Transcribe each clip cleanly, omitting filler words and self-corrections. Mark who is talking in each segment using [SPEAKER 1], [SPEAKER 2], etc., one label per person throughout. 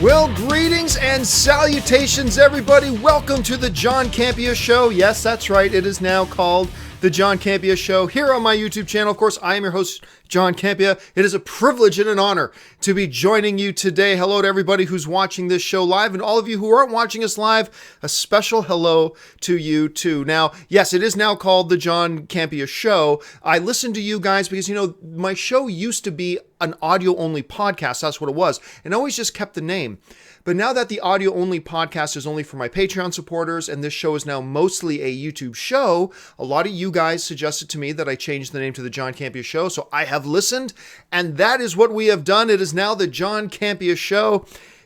[SPEAKER 1] Well, greetings and salutations, everybody. Welcome to the John Campea Show. Yes, that's right. It is now called the John Campea Show here on my YouTube channel. Of course, I am your host, John Campea. It is a privilege and an honor to be joining you today. Hello to everybody who's watching this show live, and all of you who aren't watching us live, a special hello to you too. Now, yes, it is now called the John Campea Show. I listen to you guys because, my show used to be an audio-only podcast. That's what it was. And I always just kept the name. But now that the audio-only podcast is only for my Patreon supporters, and this show is now mostly a YouTube show, a lot of you guys suggested to me that I change the name to the John Campea Show, so I have listened, and that is what we have done. It is now the John Campea Show.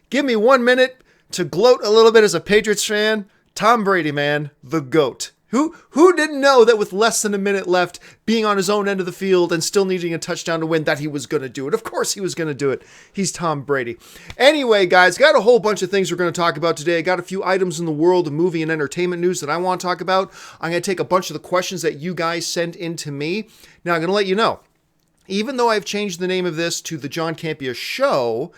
[SPEAKER 1] Give me 1 minute to gloat a little bit as a Patriots fan. Tom Brady, man, the GOAT. Who didn't know that with less than a minute left, being on his own end of the field and still needing a touchdown to win, that he was going to do it? Of course he was going to do it. He's Tom Brady. Anyway, guys, got a whole bunch of things we're going to talk about today. I got a few items in the world of movie and entertainment news that I want to talk about. I'm going to take a bunch of the questions that you guys sent in to me. Now, I'm going to let you know, even though I've changed the name of this to the John Campea Show,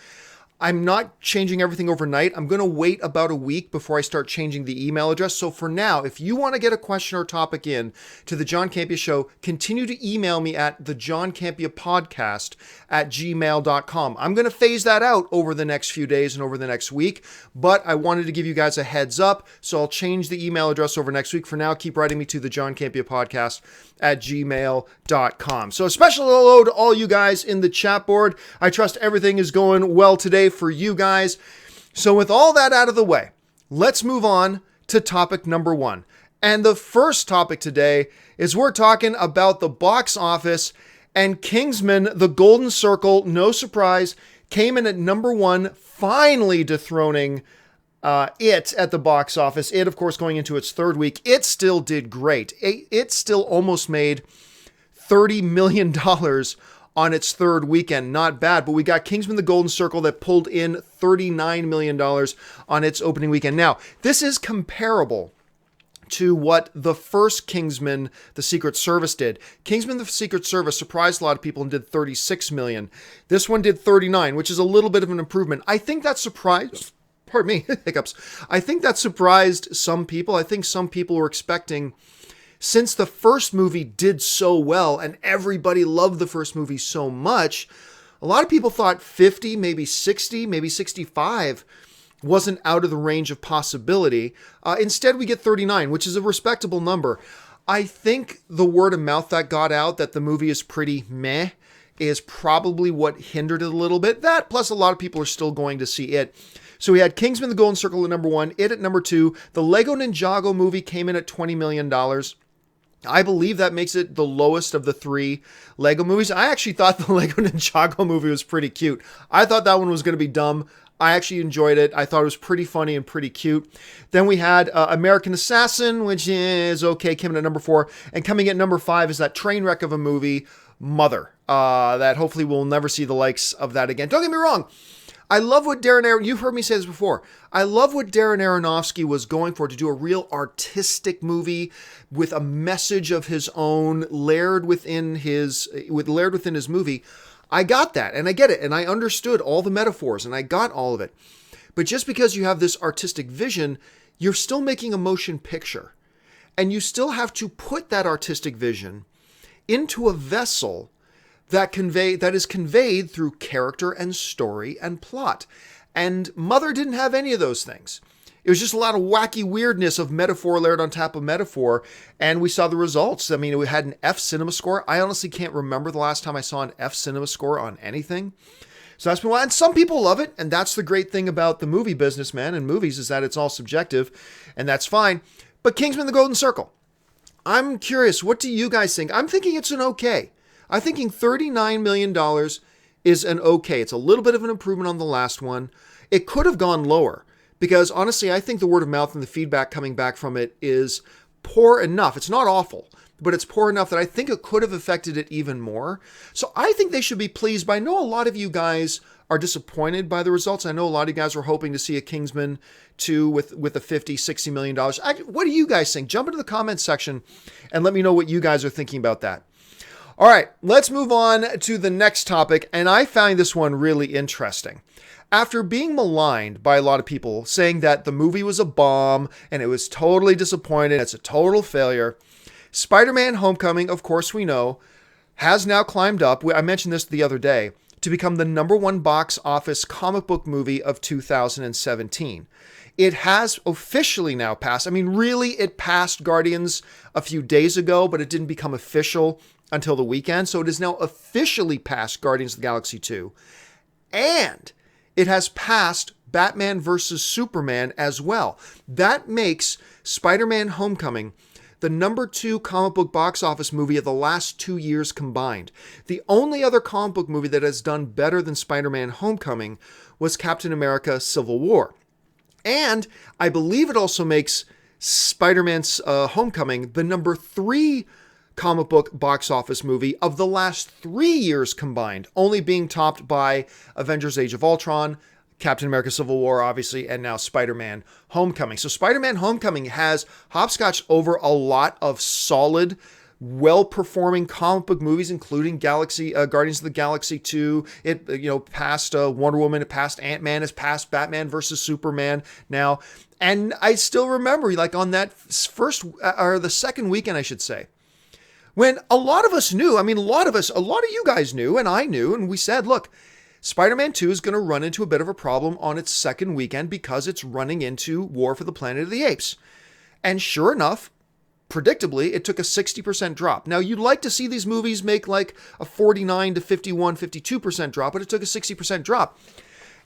[SPEAKER 1] I'm not changing everything overnight. I'm going to wait about a week before I start changing the email address. So for now, if you want to get a question or topic in to the John Campea Show, continue to email me at thejohncampeapodcast@gmail.com. I'm going to phase that out over the next few days and over the next week, but I wanted to give you guys a heads up, so I'll change the email address over next week. For now, keep writing me to thejohncampeapodcast@gmail.com. So a special hello to all you guys in the chat board. I trust everything is going well today for you guys. So with all that out of the way, let's move on to topic number one. And the first topic today is we're talking about the box office, and Kingsman The Golden Circle, no surprise, came in at number one, finally dethroning it at the box office. It, of course, going into its third week, it still did great. It still almost made $30 million on its third weekend. Not bad, but we got Kingsman The Golden Circle that pulled in $39 million on its opening weekend. Now, this is comparable to what the first Kingsman, The Secret Service did. Kingsman, The Secret Service surprised a lot of people and did $36 million. This one did $39, which is a little bit of an improvement. I think that surprised, pardon me, hiccups. I think that surprised some people. I think some people were expecting, since the first movie did so well and everybody loved the first movie so much, a lot of people thought 50, maybe 60, maybe 65 wasn't out of the range of possibility. Instead, we get 39, which is a respectable number. I think the word of mouth that got out that the movie is pretty meh is probably what hindered it a little bit. That, plus a lot of people are still going to see it. So we had Kingsman The Golden Circle at number one, it at number two. The Lego Ninjago movie came in at $20 million. I believe that makes it the lowest of the three Lego movies. I actually thought the Lego Ninjago movie was pretty cute. I thought that one was going to be dumb. I actually enjoyed it. I thought it was pretty funny and pretty cute. Then we had American Assassin, which is okay, came in at number four. And coming at number five is that train wreck of a movie, Mother. That hopefully we'll never see the likes of that again. Don't get me wrong. I love what you've heard me say this before. I love what Darren Aronofsky was going for, to do a real artistic movie with a message of his own layered within his movie. I got that, and I get it, and I understood all the metaphors, and I got all of it. But just because you have this artistic vision, you're still making a motion picture, and you still have to put that artistic vision into a vessel that is conveyed through character and story and plot. And Mother didn't have any of those things. It was just a lot of wacky weirdness of metaphor layered on top of metaphor, and we saw the results. I mean, we had an F cinema score. I honestly can't remember the last time I saw an F cinema score on anything. So that's been a while, and some people love it, and that's the great thing about the movie business, man, and movies, is that it's all subjective, and that's fine. But Kingsman The Golden Circle, I'm curious, what do you guys think? I'm thinking it's an okay. I'm thinking $39 million is an okay. It's a little bit of an improvement on the last one. It could have gone lower, because honestly, I think the word of mouth and the feedback coming back from it is poor enough. It's not awful, but it's poor enough that I think it could have affected it even more. So I think they should be pleased. But I know a lot of you guys are disappointed by the results. I know a lot of you guys were hoping to see a Kingsman 2 with a $50, $60 million. What do you guys think? Jump into the comments section and let me know what you guys are thinking about that. All right, let's move on to the next topic, and I find this one really interesting. After being maligned by a lot of people saying that the movie was a bomb and it was totally disappointing, it's a total failure, Spider-Man Homecoming, of course we know, has now climbed up, I mentioned this the other day, to become the #1 box office comic book movie of 2017. It has officially now passed. I mean, really, it passed Guardians a few days ago, but it didn't become official until the weekend. So it is now officially passed Guardians of the Galaxy 2. And it has passed Batman vs. Superman as well. That makes Spider-Man Homecoming the #2 comic book box office movie of the last 2 years combined. The only other comic book movie that has done better than Spider-Man Homecoming was Captain America Civil War. And I believe it also makes Spider-Man's Homecoming the #3 comic book box office movie of the last 3 years combined, only being topped by Avengers Age of Ultron, Captain America Civil War, obviously, and now Spider-Man Homecoming. So Spider-Man Homecoming has hopscotched over a lot of solid, well-performing comic book movies, including Guardians of the Galaxy 2. It passed Wonder Woman, it passed Ant-Man, it's passed Batman versus Superman now. And I still remember, like on that first, or the second weekend, I should say, when a lot of us knew, a lot of you guys knew, and I knew, and we said, look, Spider-Man 2 is going to run into a bit of a problem on its second weekend because it's running into War for the Planet of the Apes. And sure enough, predictably, it took a 60% drop. Now, you'd like to see these movies make like a 49 to 51, 52% drop, but it took a 60% drop.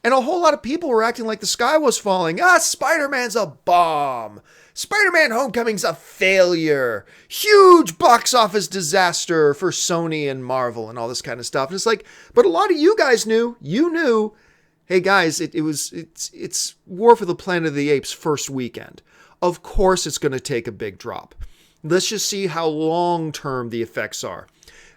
[SPEAKER 1] And a whole lot of people were acting like the sky was falling. Spider-Man's a bomb. Spider-Man Homecoming's a failure. Huge box office disaster for Sony and Marvel and all this kind of stuff. And it's like, but a lot of you guys knew. You knew. Hey guys, it's War for the Planet of the Apes first weekend. Of course it's going to take a big drop. Let's just see how long-term the effects are.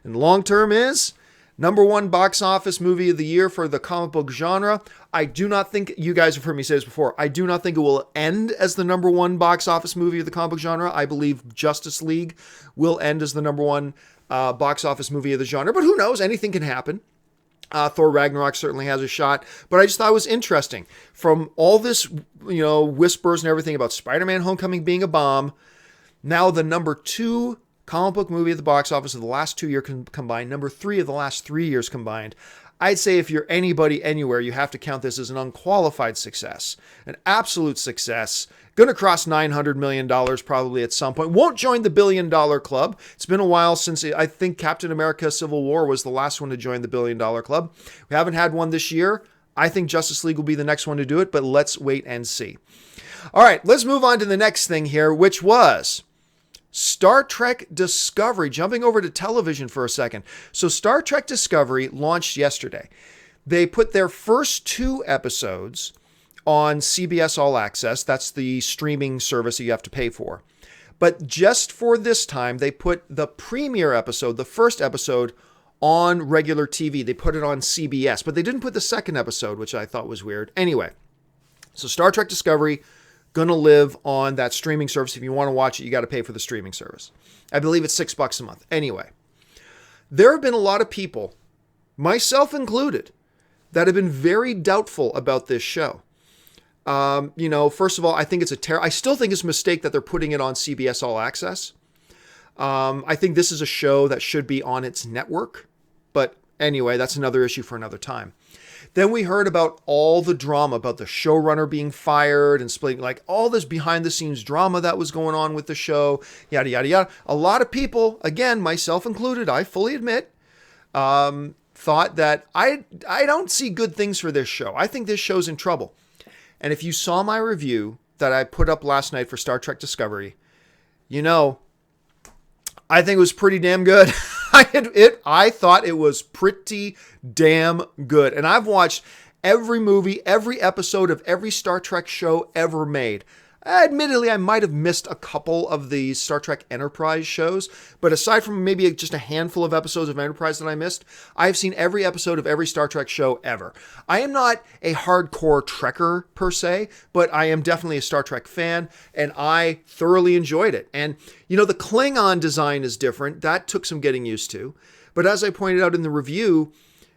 [SPEAKER 1] And long-term is #1 box office movie of the year for the comic book genre. I do not think, you guys have heard me say this before, I do not think it will end as the #1 box office movie of the comic book genre. I believe Justice League will end as the #1 box office movie of the genre. But who knows? Anything can happen. Thor Ragnarok certainly has a shot. But I just thought it was interesting. From all this, whispers and everything about Spider-Man Homecoming being a bomb, now the #2 comic book movie at the box office of the last 2 years combined, #3 of the last 3 years combined. I'd say if you're anybody anywhere, you have to count this as an unqualified success, an absolute success. Going to cross $900 million probably at some point. Won't join the $1 billion club. It's been a while since I think Captain America Civil War was the last one to join the $1 billion club. We haven't had one this year. I think Justice League will be the next one to do it, but let's wait and see. All right, let's move on to the next thing here, which was Star Trek Discovery. Jumping over to television for a second. So Star Trek Discovery launched yesterday. They put their first 2 episodes on CBS All Access. That's the streaming service that you have to pay for. But just for this time, they put the premiere episode, the first episode, on regular TV. They put it on CBS, but they didn't put the second episode, which I thought was weird. Anyway, so Star Trek Discovery going to live on that streaming service. If you want to watch it, you got to pay for the streaming service. I believe it's $6 a month. Anyway, there have been a lot of people, myself included, that have been very doubtful about this show. First of all, I think it's I still think it's a mistake that they're putting it on CBS All Access. I think this is a show that should be on its network. But anyway, that's another issue for another time. Then we heard about all the drama about the showrunner being fired and splitting, like all this behind the scenes drama that was going on with the show, yada, yada, yada. A lot of people, again, myself included, I fully admit, thought that I don't see good things for this show. I think this show's in trouble. And if you saw my review that I put up last night for Star Trek Discovery, I think it was pretty damn good. I thought it was pretty damn good. And I've watched every movie, every episode of every Star Trek show ever made. Admittedly, I might have missed a couple of the Star Trek Enterprise shows, but aside from maybe just a handful of episodes of Enterprise that I missed, I've seen every episode of every Star Trek show ever. I am not a hardcore Trekker per se, but I am definitely a Star Trek fan, and I thoroughly enjoyed it. And, the Klingon design is different. That took some getting used to. But as I pointed out in the review,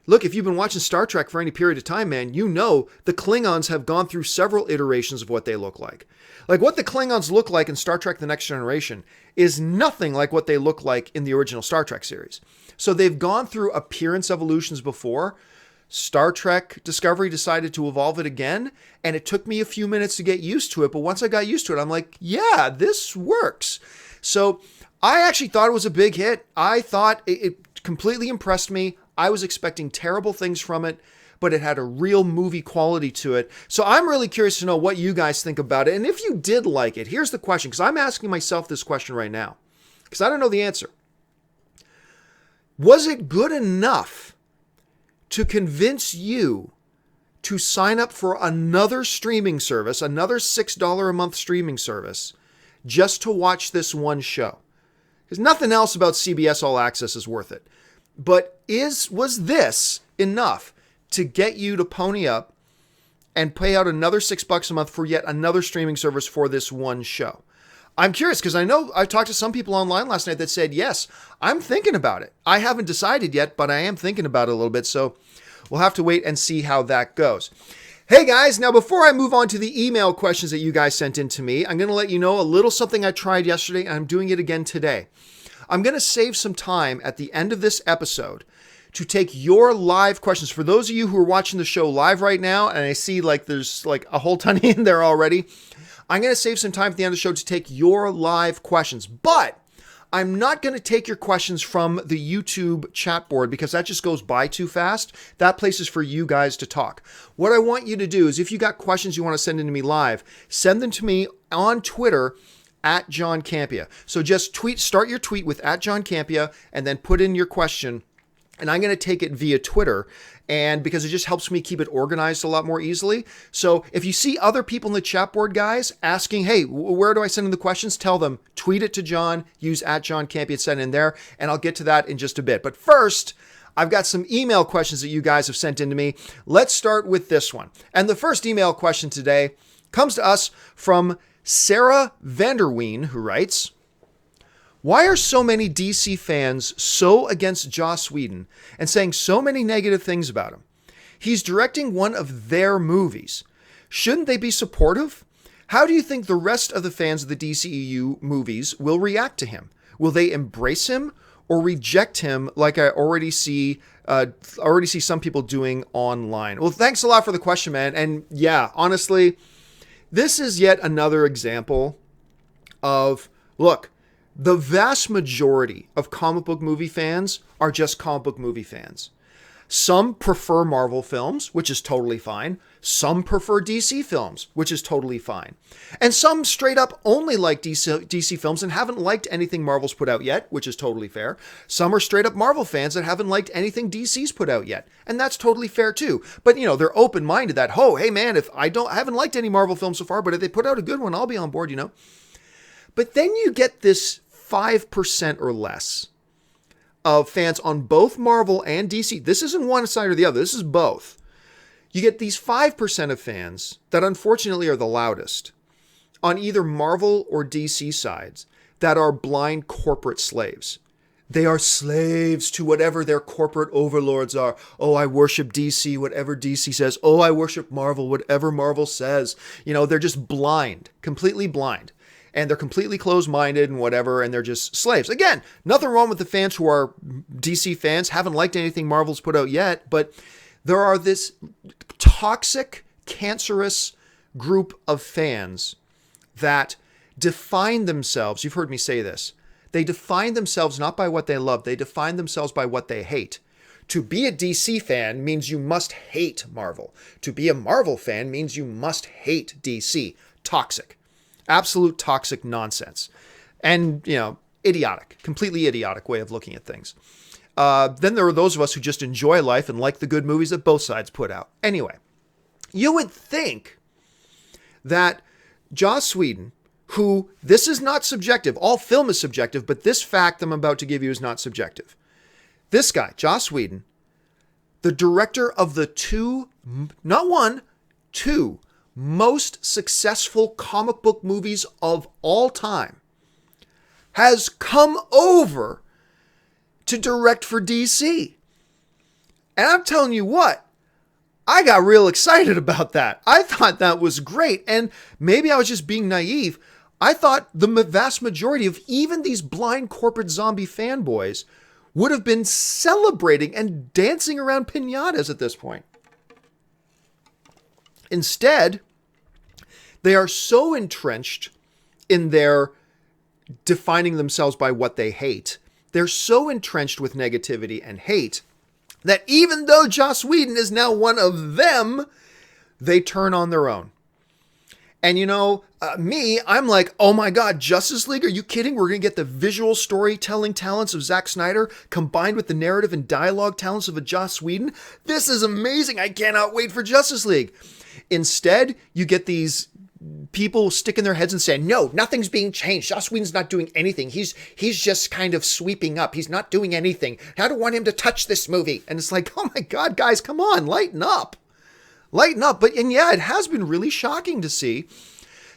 [SPEAKER 1] look, if you've been watching Star Trek for any period of time, man, you know the Klingons have gone through several iterations of what they look like. Like what the Klingons look like in Star Trek The Next Generation is nothing like what they look like in the original Star Trek series. So they've gone through appearance evolutions before. Star Trek Discovery decided to evolve it again, and it took me a few minutes to get used to it. But once I got used to it, I'm like, yeah, this works. So I actually thought it was a big hit. I thought it completely impressed me. I was expecting terrible things from it, but it had a real movie quality to it. So I'm really curious to know what you guys think about it. And if you did like it, here's the question, because I'm asking myself this question right now, because I don't know the answer. Was it good enough to convince you to sign up for another streaming service, another $6 a month streaming service, just to watch this one show? Because nothing else about CBS All Access is worth it. But was this enough to get you to pony up and pay out another $6 a month for yet another streaming service for this one show? I'm curious because I know I talked to some people online last night that said, yes, I'm thinking about it. I haven't decided yet, but I am thinking about it a little bit. So we'll have to wait and see how that goes. Hey guys, now before I move on to the email questions that you guys sent in to me, I'm going to let you know a little something I tried yesterday, and I'm doing it again today. I'm going to save some time at the end of this episode to take your live questions. For those of you who are watching the show live right now, and I see like there's like a whole ton in there already, I'm going to save some time at the end of the show to take your live questions. But I'm not going to take your questions from the YouTube chat board because that just goes by too fast. That place is for you guys to talk. What I want you to do is if you got questions you want to send in to me live, send them to me on Twitter at John Campea. So just start your tweet with at John Campea and then put in your question. And I'm going to take it via Twitter, and because it just helps me keep it organized a lot more easily. So if you see other people in the chat board, guys, asking, hey, where do I send in the questions? Tell them, tweet it to John, use at John Campea, send in there, and I'll get to that in just a bit. But first, I've got some email questions that you guys have sent in to me. Let's start with this one. And the first email question today comes to us from Sarah VanDerween, who writes, why are so many DC fans so against Joss Whedon and saying so many negative things about him? He's directing one of their movies. Shouldn't they be supportive? How do you think the rest of the fans of the DCEU movies will react to him? Will they embrace him or reject him like I already see some people doing online? Well, thanks a lot for the question, man. And yeah, honestly, this is yet another example of, look, the vast majority of comic book movie fans are just comic book movie fans. Some prefer Marvel films, which is totally fine. Some prefer DC films, which is totally fine. And some straight up only like DC films and haven't liked anything Marvel's put out yet, which is totally fair. Some are straight up Marvel fans that haven't liked anything DC's put out yet. And that's totally fair too. But you know, they're open-minded that, oh, hey man, if I haven't liked any Marvel films so far, but if they put out a good one, I'll be on board, you know. But then you get this 5% or less of fans on both Marvel and DC. This isn't one side or the other. This is both. You get these 5% of fans that unfortunately are the loudest on either Marvel or DC sides that are blind corporate slaves. They are slaves to whatever their corporate overlords are. Oh, I worship DC, whatever DC says. Oh, I worship Marvel, whatever Marvel says. You know, they're just blind, completely blind. And they're completely closed-minded and whatever, and they're just slaves. Again, nothing wrong with the fans who are DC fans, haven't liked anything Marvel's put out yet, but there are this toxic, cancerous group of fans that define themselves. You've heard me say this. They define themselves not by what they love. They define themselves by what they hate. To be a DC fan means you must hate Marvel. To be a Marvel fan means you must hate DC. Toxic. Absolute toxic nonsense. And, you know, idiotic. Completely idiotic way of looking at things. Then there are those of us who just enjoy life and like the good movies that both sides put out. Anyway, you would think that Joss Whedon, who, this is not subjective, all film is subjective, but this fact I'm about to give you is not subjective. This guy, Joss Whedon, the director of the not one, two most successful comic book movies of all time, has come over to to direct for DC. And I'm telling you what, I got real excited about that. I thought that was great. And maybe I was just being naive. I thought the vast majority of even these blind corporate zombie fanboys would have been celebrating and dancing around piñatas at this point. Instead, they are so entrenched in their defining themselves by what they hate. They're so entrenched with negativity and hate that even though Joss Whedon is now one of them, they turn on their own. And I'm like, oh my God, Justice League? Are you kidding? We're going to get the visual storytelling talents of Zack Snyder combined with the narrative and dialogue talents of a Joss Whedon? This is amazing. I cannot wait for Justice League. Instead, you get these people sticking their heads and saying, no, nothing's being changed. Joss Whedon's not doing anything. He's just kind of sweeping up. He's not doing anything. I don't want him to touch this movie. And it's like, oh my God, guys, come on, lighten up. Lighten up. And yeah, it has been really shocking to see.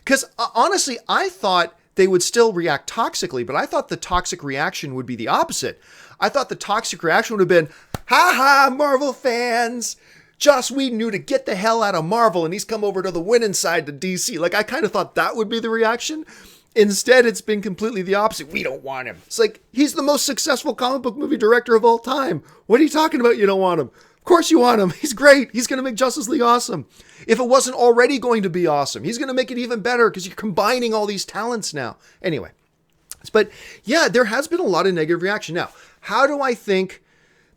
[SPEAKER 1] Because honestly, I thought they would still react toxically, but I thought the toxic reaction would be the opposite. I thought the toxic reaction would have been, ha ha, Marvel fans. Joss Whedon knew to get the hell out of Marvel and he's come over to the winning side to DC. Like, I kind of thought that would be the reaction. Instead, it's been completely the opposite. We don't want him. It's like, he's the most successful comic book movie director of all time. What are you talking about? You don't want him. Of course you want him. He's great. He's going to make Justice League awesome. If it wasn't already going to be awesome, he's going to make it even better because you're combining all these talents now. Anyway, but yeah, there has been a lot of negative reaction. Now, how do I think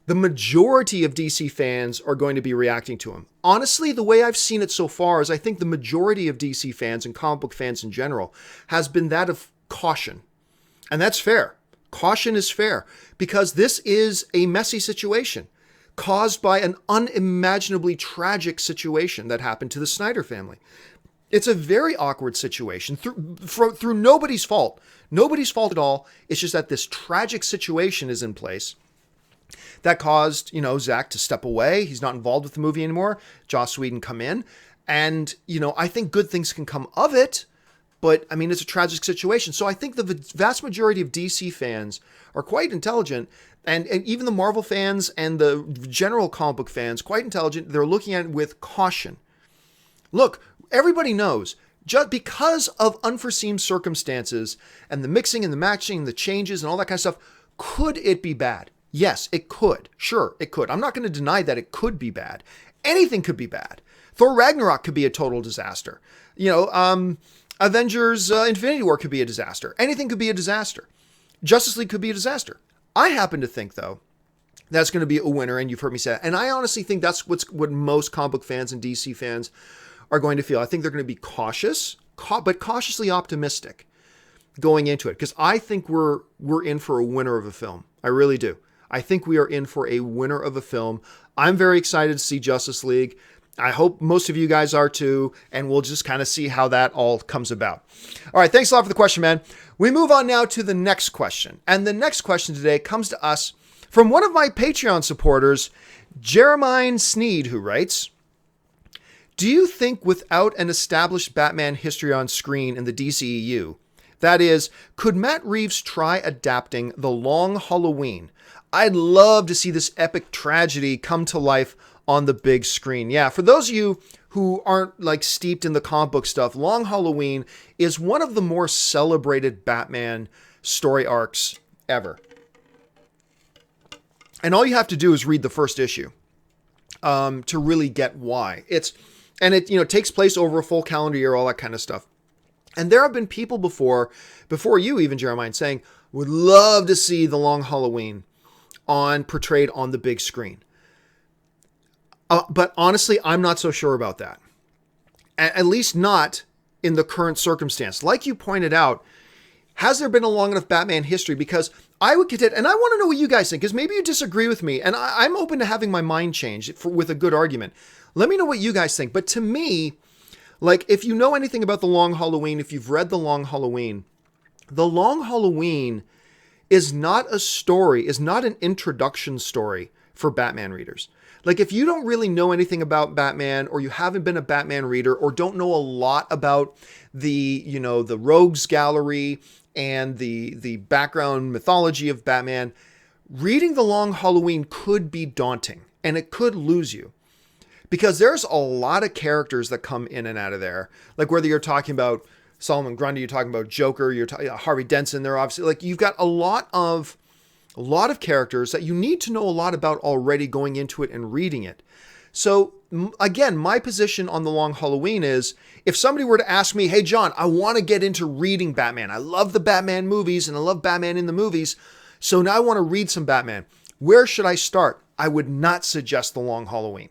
[SPEAKER 1] the majority of DC fans are going to be reacting to him? Honestly, the way I've seen it so far is I think the majority of DC fans and comic book fans in general has been that of caution. And that's fair. Caution is fair because this is a messy situation caused by an unimaginably tragic situation that happened to the Snyder family. It's a very awkward situation through nobody's fault. Nobody's fault at all. It's just that this tragic situation is in place that caused, Zack to step away. He's not involved with the movie anymore. Joss Whedon come in. And, I think good things can come of it. But, it's a tragic situation. So I think the vast majority of DC fans are quite intelligent. And even the Marvel fans and the general comic book fans, quite intelligent. They're looking at it with caution. Look, everybody knows, just because of unforeseen circumstances and the mixing and the matching, and the changes and all that kind of stuff, could it be bad? Yes, it could. Sure, it could. I'm not going to deny that it could be bad. Anything could be bad. Thor Ragnarok could be a total disaster. Avengers Infinity War could be a disaster. Anything could be a disaster. Justice League could be a disaster. I happen to think, though, that's going to be a winner, and you've heard me say that. And I honestly think that's what most comic book fans and DC fans are going to feel. I think they're going to be cautious, but cautiously optimistic going into it, because I think we're in for a winner of a film. I really do. I think we are in for a winner of a film. I'm very excited to see Justice League. I hope most of you guys are too, and we'll just kind of see how that all comes about. All right, thanks a lot for the question, man. We move on now to the next question. And the next question today comes to us from one of my Patreon supporters, Jeremiah Sneed, who writes, do you think without an established Batman history on screen in the DCEU, that is, could Matt Reeves try adapting The Long Halloween? I'd love to see this epic tragedy come to life on the big screen. Yeah, for those of you who aren't steeped in the comic book stuff, Long Halloween is one of the more celebrated Batman story arcs ever. And all you have to do is read the first issue to really get why. It takes place over a full calendar year, all that kind of stuff. And there have been people before you even, Jeremiah, saying, would love to see The Long Halloween portrayed on the big screen. But honestly, I'm not so sure about that. At least not in the current circumstance. Like you pointed out, has there been a long enough Batman history? Because I would contend, and I want to know what you guys think, because maybe you disagree with me, and I'm open to having my mind changed with a good argument. Let me know what you guys think. But to me, if you know anything about The Long Halloween, if you've read The Long Halloween is not a story, is not an introduction story for Batman readers. If you don't really know anything about Batman, or you haven't been a Batman reader, or don't know a lot about the Rogues Gallery and the background mythology of Batman, reading The Long Halloween could be daunting and it could lose you because there's a lot of characters that come in and out of there. Like whether you're talking about Solomon Grundy, you're talking about Joker, you're talking Harvey Dent. They're obviously like you've got a lot of characters that you need to know a lot about already going into it and reading it. So again, my position on The Long Halloween is if somebody were to ask me, hey, John, I want to get into reading Batman. I love the Batman movies and I love Batman in the movies. So now I want to read some Batman. Where should I start? I would not suggest The Long Halloween.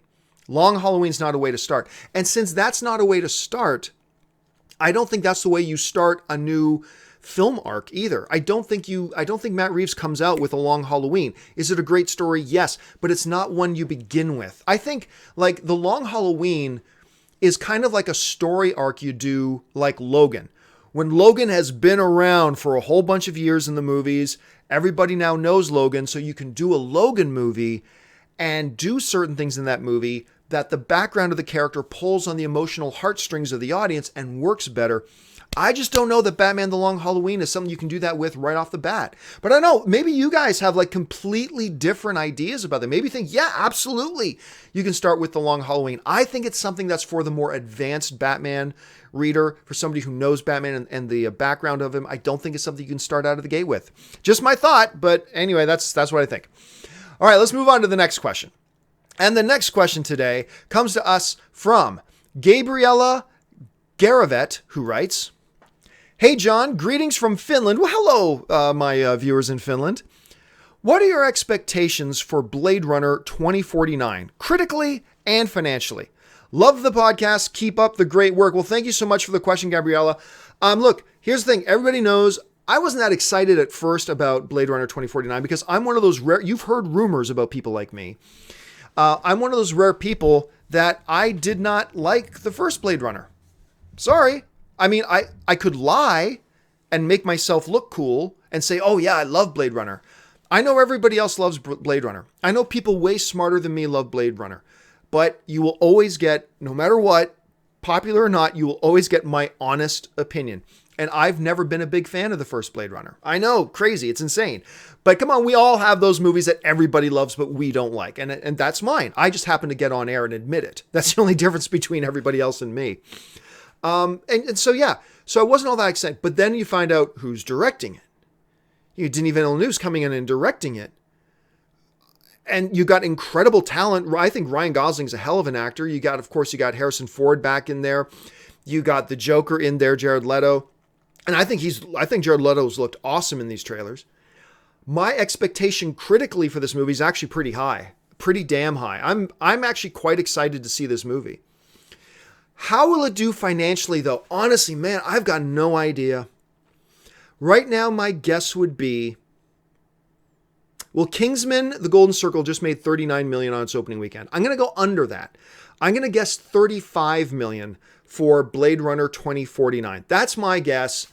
[SPEAKER 1] Long Halloween's not a way to start. And since that's not a way to start, I don't think that's the way you start a new film arc either. I don't think Matt Reeves comes out with A Long Halloween. Is it a great story? Yes, but it's not one you begin with. I think like The Long Halloween is kind of like a story arc you do like Logan. When Logan has been around for a whole bunch of years in the movies, everybody now knows Logan, so you can do a Logan movie and do certain things in that movie that the background of the character pulls on the emotional heartstrings of the audience and works better. I just don't know that Batman The Long Halloween is something you can do that with right off the bat. But I know maybe you guys have like completely different ideas about that. Maybe you think, yeah, absolutely, you can start with The Long Halloween. I think it's something that's for the more advanced Batman reader, for somebody who knows Batman and the background of him. I don't think it's something you can start out of the gate with. Just my thought, but anyway, that's what I think. All right, let's move on to the next question. And the next question today comes to us from Gabriela Garavet, who writes, hey, John, greetings from Finland. Well, hello, my viewers in Finland. What are your expectations for Blade Runner 2049, critically and financially? Love the podcast. Keep up the great work. Well, thank you so much for the question, Gabriela. Look, here's the thing. Everybody knows I wasn't that excited at first about Blade Runner 2049 because I'm one of those rare, you've heard rumors about people like me. I'm one of those rare people that I did not like the first Blade Runner. Sorry. I mean, I could lie and make myself look cool and say, oh yeah, I love Blade Runner. I know everybody else loves Blade Runner. I know people way smarter than me love Blade Runner. But you will always get, no matter what, popular or not, you will always get my honest opinion. And I've never been a big fan of the first Blade Runner. I know, crazy, it's insane. But come on, we all have those movies that everybody loves, but we don't like. And that's mine. I just happen to get on air and admit it. That's the only difference between everybody else and me. And so, yeah, so I wasn't all that excited. But then you find out who's directing it. You Denis Villeneuve's coming in and directing it. And you got incredible talent. I think Ryan Gosling's a hell of an actor. You got Harrison Ford back in there. You got the Joker in there, Jared Leto. And I think Jared Leto's looked awesome in these trailers. My expectation critically for this movie is actually pretty high, pretty damn high. I'm actually quite excited to see this movie. How will it do financially though? Honestly, man, I've got no idea. Right now, my guess would be, well, Kingsman The Golden Circle just made $39 million on its opening weekend. I'm going to go under that. I'm going to guess $35 million for Blade Runner 2049. That's my guess.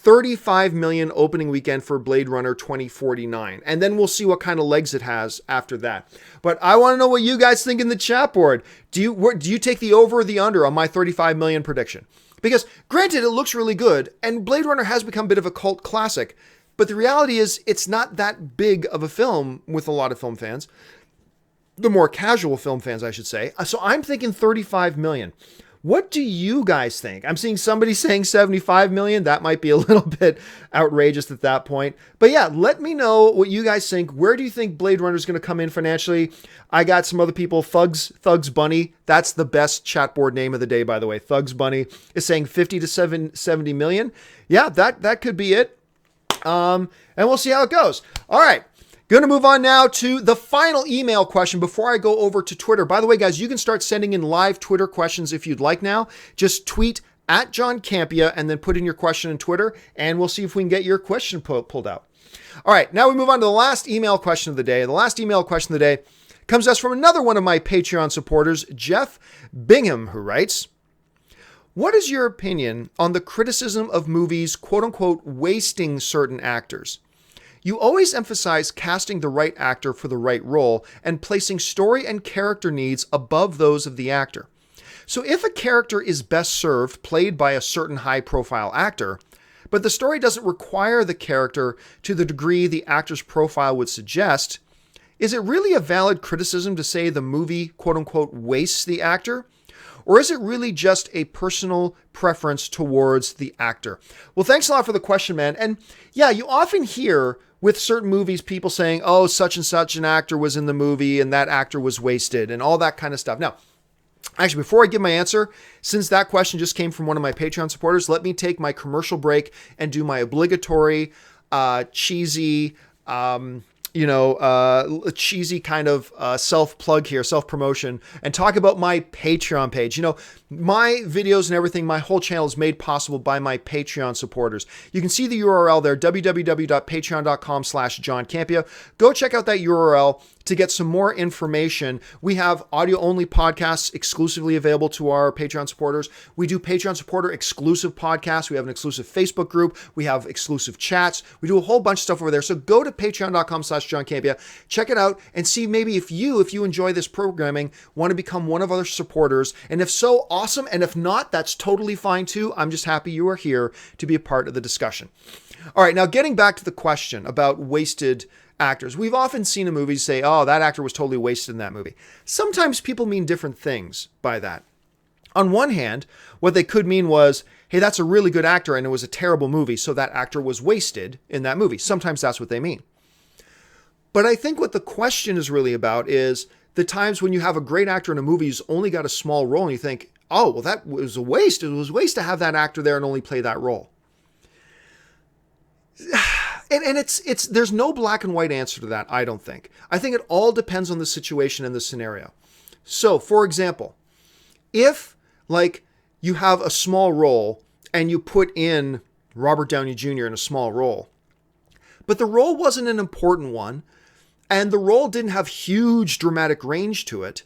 [SPEAKER 1] $35 million opening weekend for Blade Runner 2049. And then we'll see what kind of legs it has after that. But I want to know what you guys think in the chat board. Do you take the over or the under on my $35 million prediction? Because granted, it looks really good, and Blade Runner has become a bit of a cult classic. But the reality is, it's not that big of a film with a lot of film fans. The more casual film fans, I should say. So I'm thinking $35 million. What do you guys think? I'm seeing somebody saying $75 million. That might be a little bit outrageous at that point. But yeah, let me know what you guys think. Where do you think Blade Runner is going to come in financially? I got some other people. Thugs Bunny. That's the best chat board name of the day, by the way. Thugs Bunny is saying 50 to 70 million. Yeah, that could be it. And we'll see how it goes. All right. Going to move on now to the final email question before I go over to Twitter. By the way, guys, you can start sending in live Twitter questions if you'd like now. Just tweet at John Campea and then put in your question in Twitter, and we'll see if we can get your question pulled out. All right, now we move on to the last email question of the day. The last email question of the day comes to us from another one of my Patreon supporters, Jeff Bingham, who writes, what is your opinion on the criticism of movies, quote unquote, wasting certain actors? You always emphasize casting the right actor for the right role and placing story and character needs above those of the actor. So if a character is best served played by a certain high-profile actor, but the story doesn't require the character to the degree the actor's profile would suggest, is it really a valid criticism to say the movie, quote unquote, wastes the actor? Or is it really just a personal preference towards the actor? Well, thanks a lot for the question, man. And yeah, you often hear with certain movies, people saying, oh, such and such an actor was in the movie and that actor was wasted and all that kind of stuff. Now, actually, before I give my answer, since that question just came from one of my Patreon supporters, let me take my commercial break and do my obligatory, cheesy, cheesy kind of self-plug here, self-promotion, and talk about my Patreon page. You know, my videos and everything, my whole channel is made possible by my Patreon supporters. You can see the URL there, www.patreon.com/John Campea. Go check out that URL to get some more information. We have audio-only podcasts exclusively available to our Patreon supporters. We do Patreon supporter exclusive podcasts. We have an exclusive Facebook group. We have exclusive chats. We do a whole bunch of stuff over there. So go to patreon.com/John Campea. Check it out and see maybe if you enjoy this programming, want to become one of our supporters. And if so, awesome. And if not, that's totally fine too. I'm just happy you are here to be a part of the discussion. All right, now getting back to the question about wasted actors. We've often seen in movies say, oh, that actor was totally wasted in that movie. Sometimes people mean different things by that. On one hand, what they could mean was, hey, that's a really good actor and it was a terrible movie, so that actor was wasted in that movie. Sometimes that's what they mean. But I think what the question is really about is the times when you have a great actor in a movie who's only got a small role and you think, oh, well, that was a waste. It was a waste to have that actor there and only play that role. And it's there's no black and white answer to that, I don't think. I think it all depends on the situation and the scenario. So, for example, if like you have a small role and you put in Robert Downey Jr. in a small role, but the role wasn't an important one and the role didn't have huge dramatic range to it,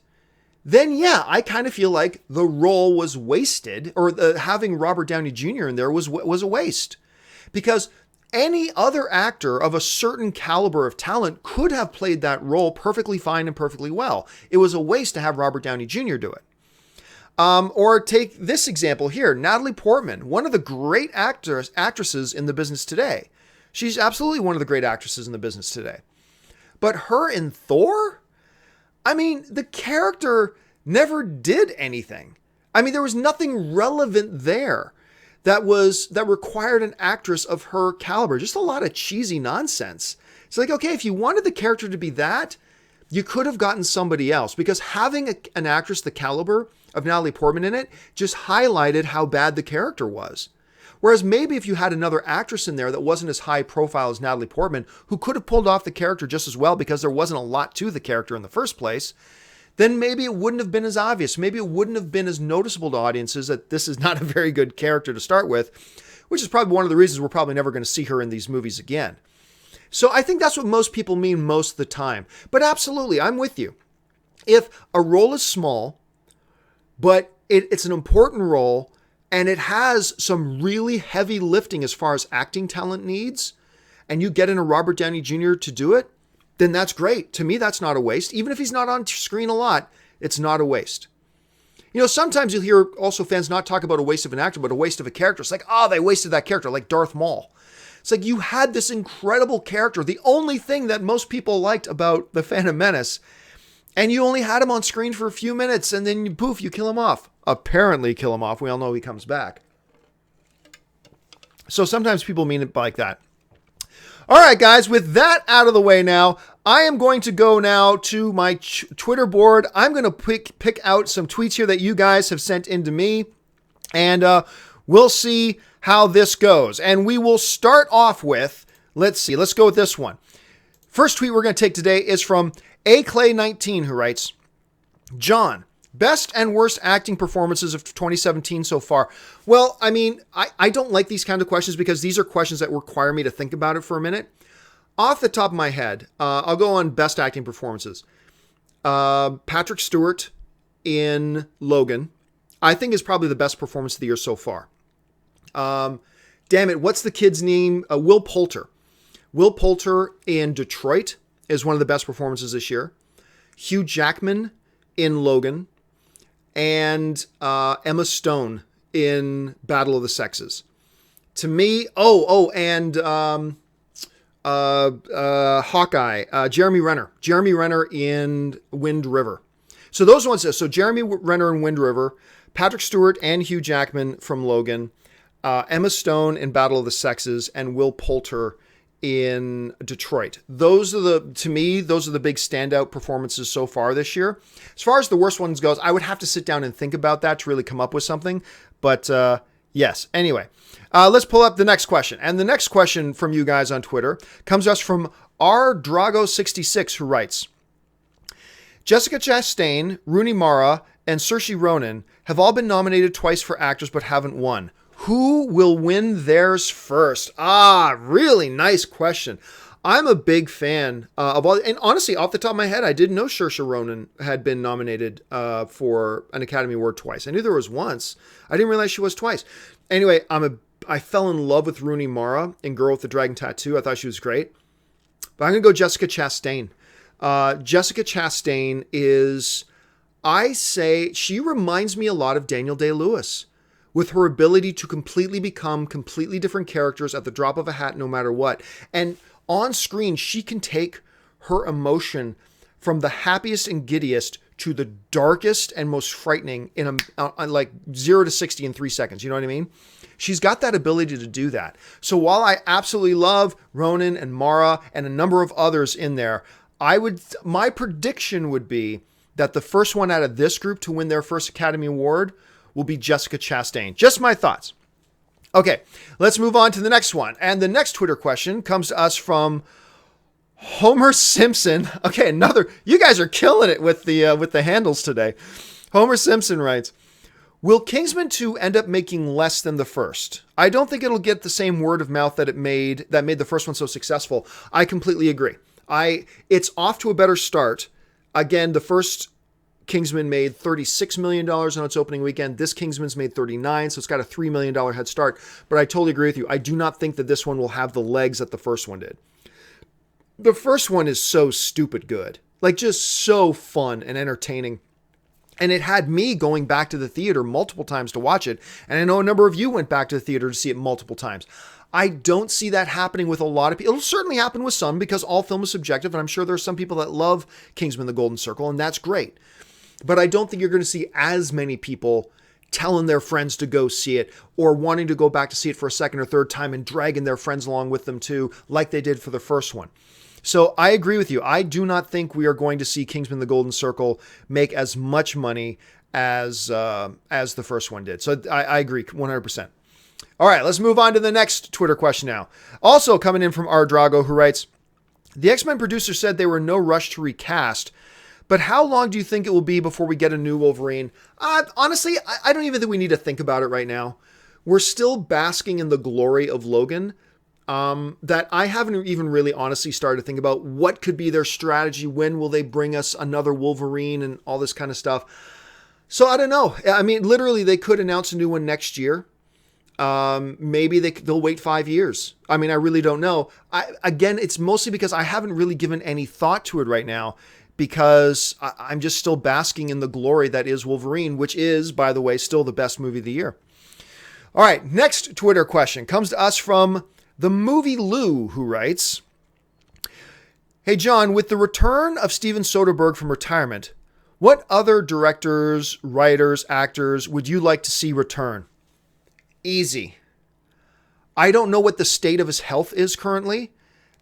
[SPEAKER 1] then yeah, I kind of feel like the role was wasted, or having Robert Downey Jr. in there was a waste. Because any other actor of a certain caliber of talent could have played that role perfectly fine and perfectly well. It was a waste to have Robert Downey Jr. do it. Or take this example here, Natalie Portman, one of the great actresses in the business today. She's absolutely one of the great actresses in the business today. But her in Thor? I mean, the character never did anything. I mean, there was nothing relevant there that required an actress of her caliber. Just a lot of cheesy nonsense. It's like, okay, if you wanted the character to be that, you could have gotten somebody else, because having an actress the caliber of Natalie Portman in it just highlighted how bad the character was. Whereas maybe if you had another actress in there that wasn't as high profile as Natalie Portman, who could have pulled off the character just as well because there wasn't a lot to the character in the first place, then maybe it wouldn't have been as obvious. Maybe it wouldn't have been as noticeable to audiences that this is not a very good character to start with, which is probably one of the reasons we're probably never going to see her in these movies again. So I think that's what most people mean most of the time. But absolutely, I'm with you. If a role is small, but it's an important role, and it has some really heavy lifting as far as acting talent needs, and you get in a Robert Downey Jr. to do it, then that's great. To me, that's not a waste. Even if he's not on screen a lot, it's not a waste. You know, sometimes you'll hear also fans not talk about a waste of an actor, but a waste of a character. It's like, oh, they wasted that character, like Darth Maul. It's like you had this incredible character, the only thing that most people liked about The Phantom Menace, and you only had him on screen for a few minutes, and then poof, you kill him off. Apparently kill him off. We all know he comes back. So sometimes people mean it like that. All right, guys, with that out of the way now, I am going to go now to my Twitter board. I'm going to pick out some tweets here that you guys have sent in to me, and we'll see how this goes. And we will start off with, let's go with this one. First tweet we're going to take today is from AClay19, who writes, John, best and worst acting performances of 2017 so far. Well, I mean, I don't like these kind of questions because these are questions that require me to think about it for a minute. Off the top of my head, I'll go on best acting performances. Patrick Stewart in Logan, I think, is probably the best performance of the year so far. Damn it, what's the kid's name? Will Poulter. Will Poulter in Detroit is one of the best performances this year. Hugh Jackman in Logan. And Emma Stone in Battle of the Sexes. To me, and Hawkeye, Jeremy Renner in Wind River. So those ones. So Jeremy Renner in Wind River, Patrick Stewart and Hugh Jackman from Logan, Emma Stone in Battle of the Sexes, and Will Poulter in Detroit. Those are the big standout performances so far this year. As far as the worst ones goes, I would have to sit down and think about that to really come up with something. But yes. Anyway, let's pull up the next question. And the next question from you guys on Twitter comes to us from rdrago66, who writes, Jessica Chastain, Rooney Mara, and Saoirse Ronan have all been nominated twice for actors but haven't won. Who will win theirs first? Really nice question. I'm a big fan of all, and honestly, off the top of my head, I didn't know Saoirse Ronan had been nominated for an Academy Award twice. I knew there was once. I didn't realize she was twice. Anyway, I fell in love with Rooney Mara in Girl with the Dragon Tattoo. I thought she was great. But I'm going to go Jessica Chastain. Jessica Chastain is, I say, she reminds me a lot of Daniel Day-Lewis, with her ability to completely become completely different characters at the drop of a hat, no matter what. And on screen, she can take her emotion from the happiest and giddiest to the darkest and most frightening in like 0 to 60 in 3 seconds. You know what I mean? She's got that ability to do that. So while I absolutely love Ronan and Mara and a number of others in there, my prediction would be that the first one out of this group to win their first Academy Award will be Jessica Chastain. Just my thoughts. Okay, let's move on to the next one. And the next Twitter question comes to us from Homer Simpson. Okay, you guys are killing it with the handles today. Homer Simpson writes, will Kingsman 2 end up making less than the first? I don't think it'll get the same word of mouth that made the first one so successful. I completely agree. It's off to a better start. Again, the first Kingsman made $36 million on its opening weekend. This Kingsman's made $39, so it's got a $3 million head start. But I totally agree with you. I do not think that this one will have the legs that the first one did. The first one is so stupid good. Like, just so fun and entertaining. And it had me going back to the theater multiple times to watch it. And I know a number of you went back to the theater to see it multiple times. I don't see that happening with a lot of people. It'll certainly happen with some, because all film is subjective. And I'm sure there are some people that love Kingsman The Golden Circle, and that's great. But I don't think you're going to see as many people telling their friends to go see it, or wanting to go back to see it for a second or third time and dragging their friends along with them too, like they did for the first one. So I agree with you. I do not think we are going to see Kingsman The Golden Circle make as much money as the first one did. So I agree 100%. All right, let's move on to the next Twitter question now. Also coming in from R. Drago, who writes, the X-Men producer said they were in no rush to recast, but how long do you think it will be before we get a new Wolverine? Honestly, I don't even think we need to think about it right now. We're still basking in the glory of Logan, that I haven't even really honestly started to think about what could be their strategy. When will they bring us another Wolverine and all this kind of stuff? So I don't know. I mean, literally, they could announce a new one next year. Maybe they'll wait 5 years. I mean, I really don't know. Again, it's mostly because I haven't really given any thought to it right now, because I'm just still basking in the glory that is Wolverine, which is, by the way, still the best movie of the year. All right, next Twitter question comes to us from the Movie Lou, who writes, hey, John, with the return of Steven Soderbergh from retirement, what other directors, writers, actors would you like to see return? Easy. I don't know what the state of his health is currently,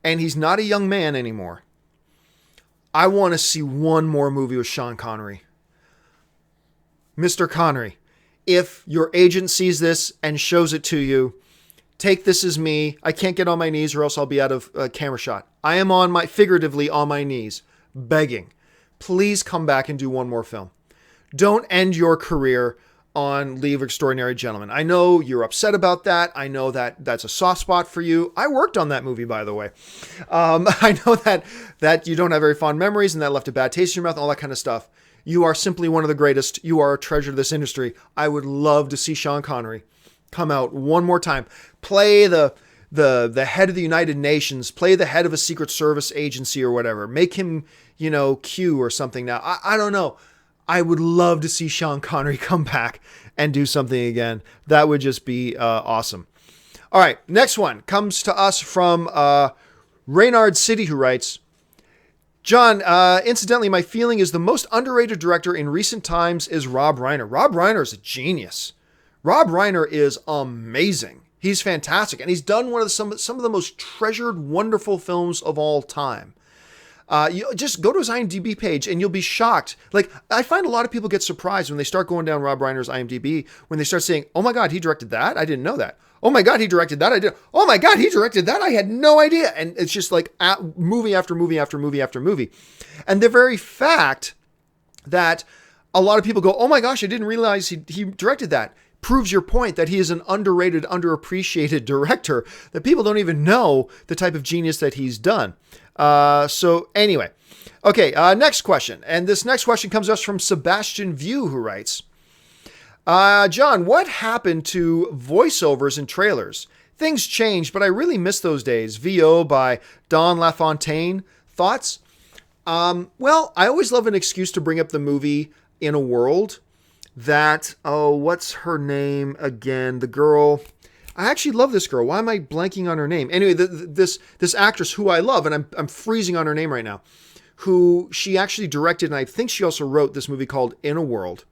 [SPEAKER 1] and he's not a young man anymore. I want to see one more movie with Sean Connery. Mr. Connery, if your agent sees this and shows it to you, take this as me. I can't get on my knees or else I'll be out of camera shot. I am figuratively on my knees, begging. Please come back and do one more film. Don't end your career on League of Extraordinary Gentlemen. I know you're upset about that. I know that that's a soft spot for you. I worked on that movie, by the way. I know that you don't have very fond memories and that left a bad taste in your mouth, all that kind of stuff. You are simply one of the greatest. You are a treasure of this industry. I would love to see Sean Connery come out one more time. Play the head of the United Nations. Play the head of a Secret Service agency or whatever. Make him, Q or something now. I don't know. I would love to see Sean Connery come back and do something again. That would just be awesome. All right, next one comes to us from Reynard City, who writes, John, incidentally, my feeling is the most underrated director in recent times is Rob Reiner. Rob Reiner is a genius. Rob Reiner is amazing. He's fantastic. And he's done some of the most treasured, wonderful films of all time. You just go to his IMDb page and you'll be shocked. Like, I find a lot of people get surprised when they start going down Rob Reiner's IMDb, when they start saying, oh my God, he directed that? I didn't know that. Oh my God, he directed that. I did. Oh my God, he directed that. I had no idea. And it's just like movie after movie after movie after movie. And the very fact that a lot of people go, oh my gosh, I didn't realize he directed that, proves your point that he is an underrated, underappreciated director, that people don't even know the type of genius that he's done. So anyway, okay, next question. And this next question comes to us from Sebastian View, who writes, John, what happened to voiceovers in trailers? Things changed, but I really miss those days. VO by Don LaFontaine. Thoughts? Well, I always love an excuse to bring up the movie In a World that, what's her name again? The girl, I actually love this girl. Why am I blanking on her name? Anyway, this actress who I love, and I'm freezing on her name right now, who she actually directed, and I think she also wrote this movie called In a World.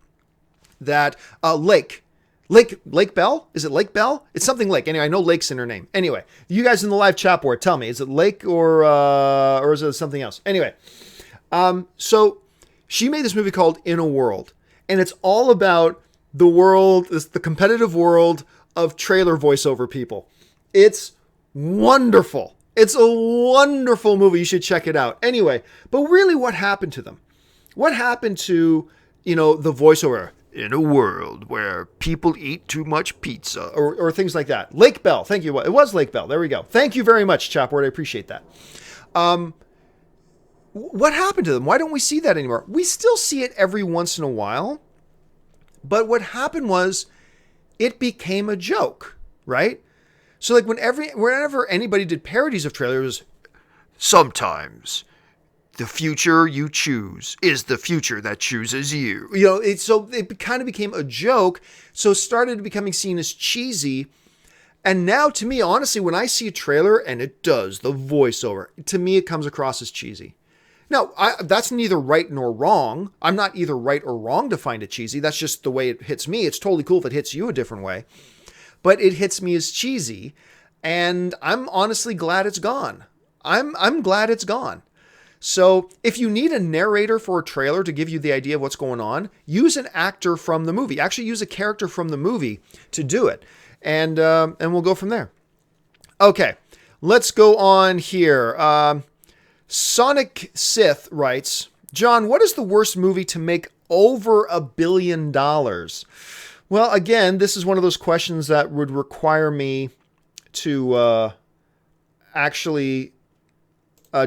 [SPEAKER 1] That Lake Bell? Is it Lake Bell? It's something Lake. Anyway, I know Lake's in her name. Anyway, you guys in the live chat board, tell me, is it Lake or is it something else? Anyway, so she made this movie called In a World, and it's all about the world, the competitive world of trailer voiceover people. It's wonderful. It's a wonderful movie. You should check it out. Anyway, but really, what happened to them? What happened to, the voiceover? In a world where people eat too much pizza, or things like that. Lake Bell. Thank you. It was Lake Bell. There we go. Thank you very much, Chapboard. I appreciate that. What happened to them? Why don't we see that anymore? We still see it every once in a while. But what happened was it became a joke, right? So like whenever anybody did parodies of trailers, sometimes the future you choose is the future that chooses you. So it kind of became a joke. So it started becoming seen as cheesy. And now to me, honestly, when I see a trailer and it does the voiceover, to me, it comes across as cheesy. Now, that's neither right nor wrong. I'm not either right or wrong to find it cheesy. That's just the way it hits me. It's totally cool if it hits you a different way. But it hits me as cheesy. And I'm honestly glad it's gone. I'm glad it's gone. So if you need a narrator for a trailer to give you the idea of what's going on, use an actor from the movie. Actually use a character from the movie to do it. And we'll go from there. Okay, let's go on here. Sonic Sith writes, John, what is the worst movie to make over $1 billion? Well, again, this is one of those questions that would require me to actually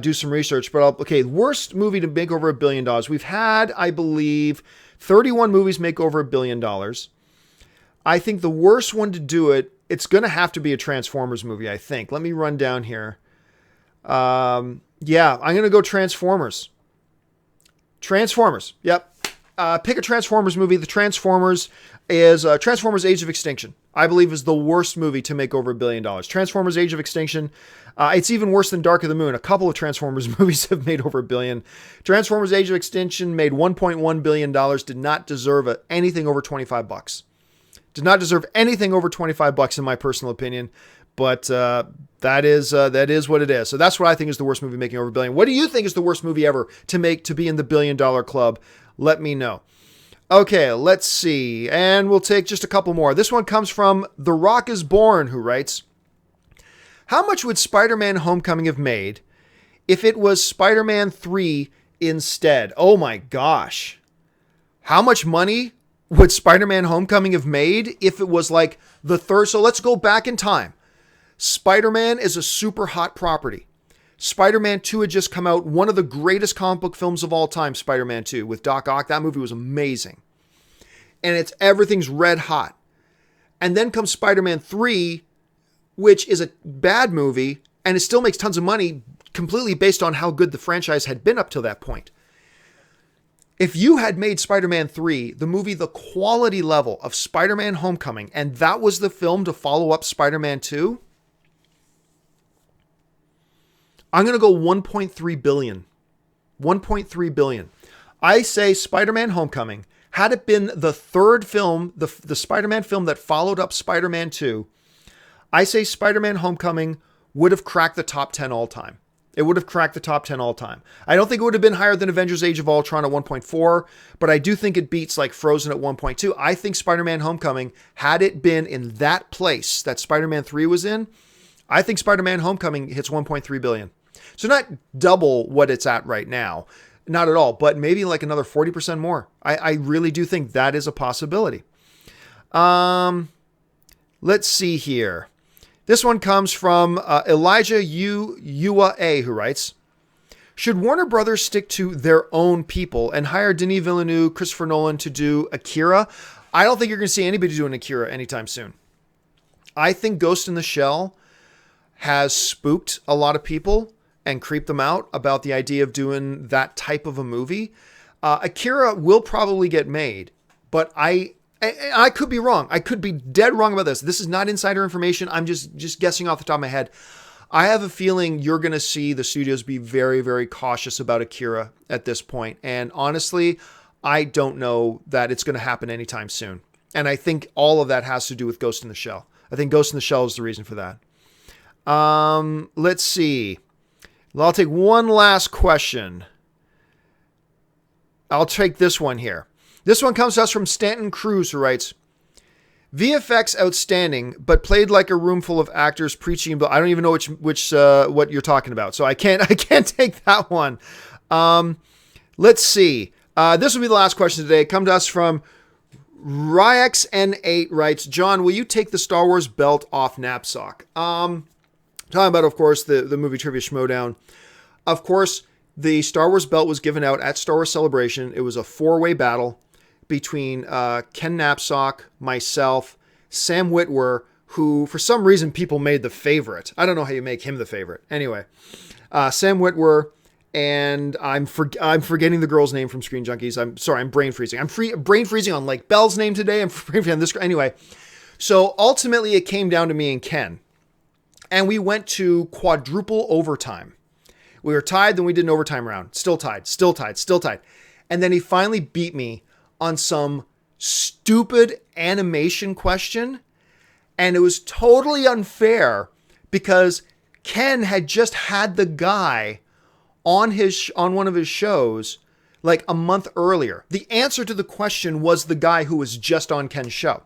[SPEAKER 1] do some research, but worst movie to make over $1 billion. We've had, I believe, 31 movies make over $1 billion. I think the worst one to do it, it's going to have to be a Transformers movie, I think. Let me run down here. I'm going to go Transformers. Transformers. Yep. Pick a Transformers movie. The Transformers is Transformers Age of Extinction. I believe is the worst movie to make over $1 billion. Transformers Age of Extinction. It's even worse than Dark of the Moon. A couple of Transformers movies have made over $1 billion. Transformers Age of Extinction made $1.1 billion. Did not deserve anything over $25. Did not deserve anything over $25 in my personal opinion. But that is what it is. So that's what I think is the worst movie making over $1 billion. What do you think is the worst movie ever to be in the $1 billion club? Let me know. Okay, let's see. And we'll take just a couple more. This one comes from The Rock is Born, who writes, how much would Spider-Man Homecoming have made if it was Spider-Man 3 instead? Oh my gosh. How much money would Spider-Man Homecoming have made if it was like the third? So let's go back in time. Spider-Man is a super hot property. Spider-Man 2 had just come out, one of the greatest comic book films of all time, Spider-Man 2, with Doc Ock. That movie was amazing. And everything's red hot. And then comes Spider-Man 3, which is a bad movie, and it still makes tons of money completely based on how good the franchise had been up till that point. If you had made Spider-Man 3, the movie, the quality level of Spider-Man Homecoming, and that was the film to follow up Spider-Man 2, I'm going to go 1.3 billion. 1.3 billion. I say Spider-Man Homecoming, had it been the third film, the Spider-Man film that followed up Spider-Man 2, I say Spider-Man Homecoming would have cracked the top 10 all time. It would have cracked the top 10 all time. I don't think it would have been higher than Avengers Age of Ultron at 1.4, but I do think it beats like Frozen at 1.2. I think Spider-Man Homecoming, had it been in that place that Spider-Man 3 was in, I think Spider-Man Homecoming hits 1.3 billion. So not double what it's at right now. Not at all, but maybe like another 40% more. I really do think that is a possibility. Let's see here. This one comes from Elijah Yua A, who writes, should Warner Brothers stick to their own people and hire Denis Villeneuve, Christopher Nolan to do Akira? I don't think you're going to see anybody doing Akira anytime soon. I think Ghost in the Shell has spooked a lot of people and creeped them out about the idea of doing that type of a movie. Akira will probably get made, but I could be wrong. I could be dead wrong about this. This is not insider information. I'm just guessing off the top of my head. I have a feeling you're going to see the studios be very, very cautious about Akira at this point. And honestly, I don't know that it's going to happen anytime soon. And I think all of that has to do with Ghost in the Shell. I think Ghost in the Shell is the reason for that. Let's see. I'll take one last question. I'll take this one here. This one comes to us from Stanton Cruz, who writes, VFX outstanding, but played like a room full of actors preaching about, I don't even know which what you're talking about. So I can't take that one. Let's see. This will be the last question today. Come to us from RyXN8 writes, John, will you take the Star Wars belt off Knapsack? Talking about, of course, the movie Trivia Schmodown. Of course, the Star Wars belt was given out at Star Wars Celebration. It was a 4-way battle between Ken Knapsack, myself, Sam Witwer, who for some reason people made the favorite. I don't know how you make him the favorite. Anyway, Sam Witwer, and I'm forgetting the girl's name from Screen Junkies. I'm sorry, I'm brain freezing. I'm brain freezing on like Belle's name today. I'm brain freezing on this. Anyway, so ultimately it came down to me and Ken. And we went to quadruple overtime. We were tied, then we did an overtime round. Still tied. And then he finally beat me on some stupid animation question. And it was totally unfair because Ken had just had the guy on one of his shows like a month earlier. The answer to the question was the guy who was just on Ken's show.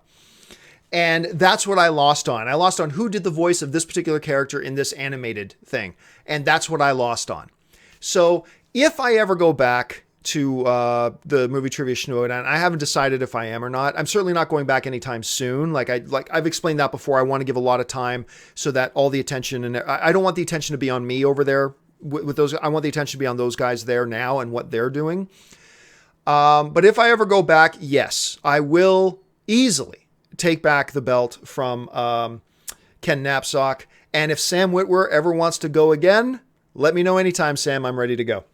[SPEAKER 1] And that's what I lost on. I lost on who did the voice of this particular character in this animated thing. And that's what I lost on. So if I ever go back to the movie Trivia Schmodown, I haven't decided if I am or not. I'm certainly not going back anytime soon. Like I've explained that before. I want to give a lot of time so that all the attention, and I don't want the attention to be on me over there with those. I want the attention to be on those guys there now and what they're doing. But if I ever go back, yes, I will easily take back the belt from Ken Knapsack. And if Sam Witwer ever wants to go again, let me know anytime, Sam. I'm ready to go.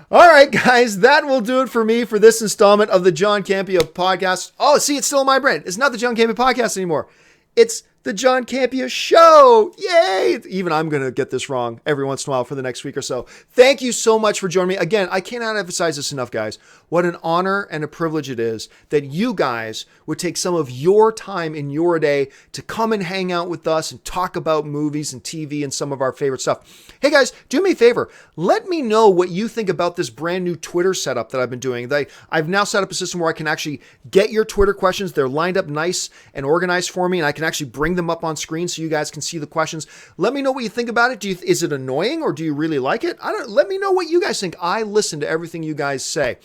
[SPEAKER 1] All right, guys, that will do it for me for this installment of the John Campea podcast. Oh, see, it's still in my brain. It's not the John Campea podcast anymore. It's the John Campea Show. Yay! Even I'm going to get this wrong every once in a while for the next week or so. Thank you so much for joining me. Again, I cannot emphasize this enough, guys. What an honor and a privilege it is that you guys would take some of your time in your day to come and hang out with us and talk about movies and TV and some of our favorite stuff. Hey, guys, do me a favor. Let me know what you think about this brand new Twitter setup that I've been doing. I've now set up a system where I can actually get your Twitter questions. They're lined up nice and organized for me, and I can actually bring them up on screen so you guys can see the questions. Let me know what you think about it. Is it annoying or do you really like it? Let me know what you guys think. I listen to everything you guys say.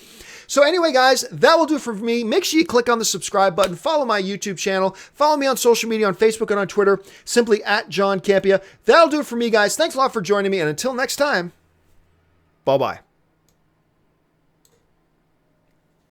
[SPEAKER 1] So anyway, guys, that will do it for me. Make sure you click on the subscribe button. Follow my YouTube channel. Follow me on social media, on Facebook and on Twitter, simply at John Campea. That'll do it for me, guys. Thanks a lot for joining me. And until next time, bye-bye.